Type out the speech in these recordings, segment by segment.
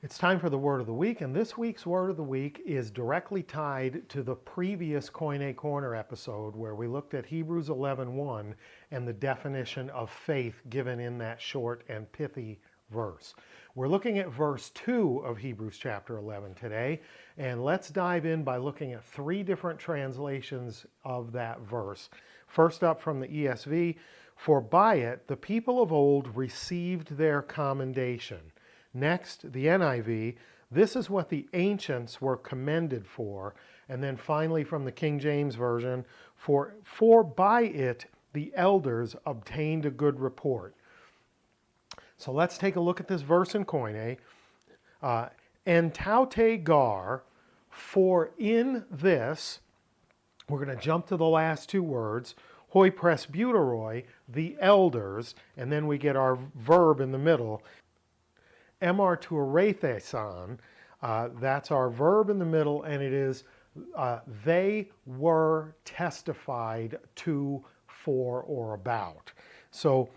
It's time for the Word of the Week, and this week's Word of the Week is directly tied to the previous Koine Corner episode where we looked at Hebrews 11:1 and the definition of faith given in that short and pithy verse. We're looking at verse 2 of Hebrews chapter 11 today, and let's dive in by looking at three different translations of that verse. First up from the ESV, "For by it the people of old received their commendation." Next, the NIV, "This is what the ancients were commended for." And then finally from the King James Version, for by it the elders obtained a good report." So let's take a look at this verse in Koine. En taute gar, for in this, we're going to jump to the last two words, hoi presbyteroi, the elders, and then we get our verb in the middle, emartuaretheson, that's our verb in the middle, and it is they were testified to, for, or about. So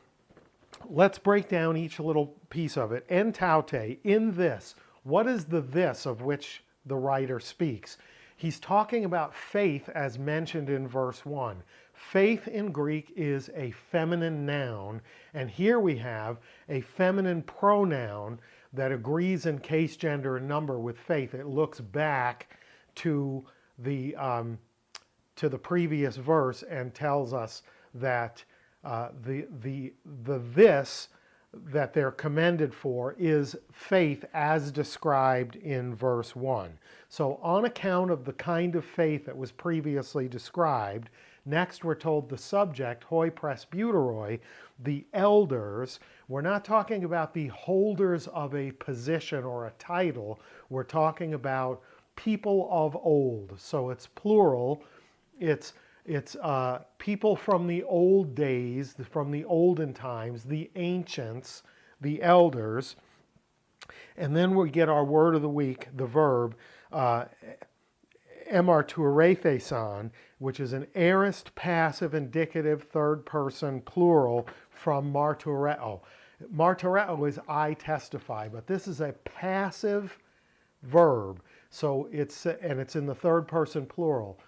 let's break down each little piece of it. En taute, in this. What is the this of which the writer speaks? He's talking about faith as mentioned in verse 1. Faith in Greek is a feminine noun, and here we have a feminine pronoun that agrees in case, gender, and number with faith. It looks back to the previous verse and tells us that the this that they're commended for is faith as described in verse 1. So on account of the kind of faith that was previously described, next we're told the subject, hoi presbyteroi, the elders. We're not talking about the holders of a position or a title. We're talking about people of old. So it's plural. It's people from the old days, from the olden times, the ancients, the elders. And then we get our word of the week, the verb, emartuaretheson, which is an aorist, passive, indicative, third person, plural from martureo. Martureo is I testify, but this is a passive verb. So it's in the third person plural.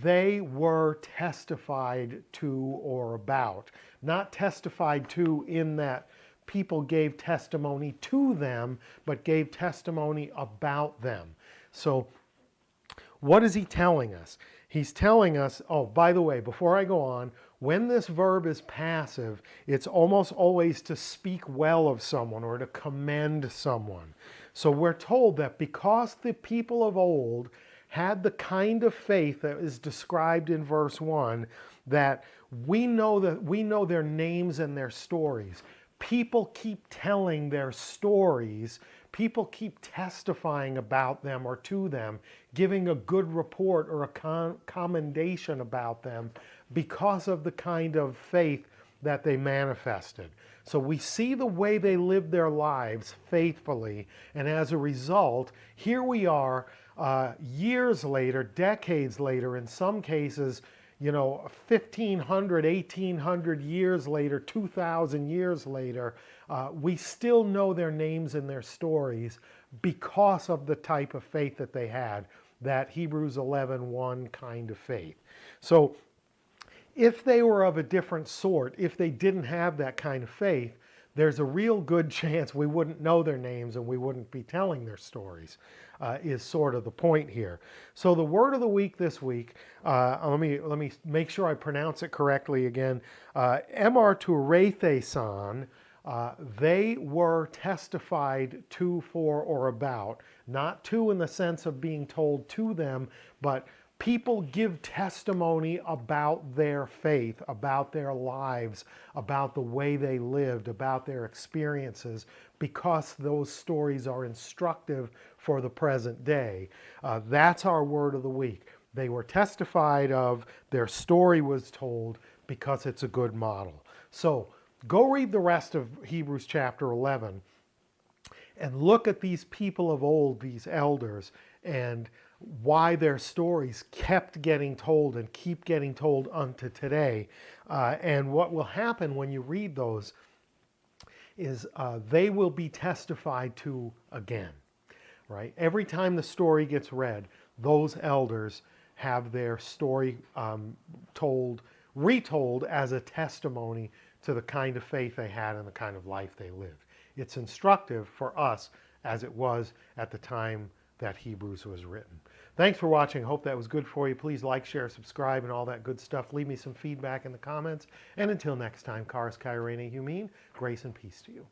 They were testified to or about. Not testified to in that people gave testimony to them, but gave testimony about them. So what is he telling us? He's telling us, oh, by the way, before I go on, when this verb is passive, it's almost always to speak well of someone or to commend someone. So we're told that because the people of old had the kind of faith that is described in verse 1, that we know their names and their stories. People keep telling their stories. People keep testifying about them or to them, giving a good report or a commendation about them because of the kind of faith that they manifested. So we see the way they lived their lives faithfully, and as a result, here we are years later, decades later, in some cases, 1,500, 1,800 years later, 2,000 years later, we still know their names and their stories because of the type of faith that they had, that Hebrews 11:1 kind of faith. So if they were of a different sort, if they didn't have that kind of faith, there's a real good chance we wouldn't know their names and we wouldn't be telling their stories, is sort of the point here. So the word of the week this week, let me make sure I pronounce it correctly again. Emartuaretheson, they were testified to, for, or about. Not to in the sense of being told to them, but people give testimony about their faith, about their lives, about the way they lived, about their experiences, because those stories are instructive for the present day. That's our word of the week. They were testified of, their story was told because it's a good model. So go read the rest of Hebrews chapter 11 and look at these people of old, these elders, and why their stories kept getting told and keep getting told unto today. And what will happen when you read those is they will be testified to again, right? Every time the story gets read, those elders have their story retold as a testimony to the kind of faith they had and the kind of life they lived. It's instructive for us as it was at the time that Hebrews was written. Thanks for watching. Hope that was good for you. Please like, share, subscribe, and all that good stuff. Leave me some feedback in the comments. And until next time, Charis Kairein Humin, grace and peace to you.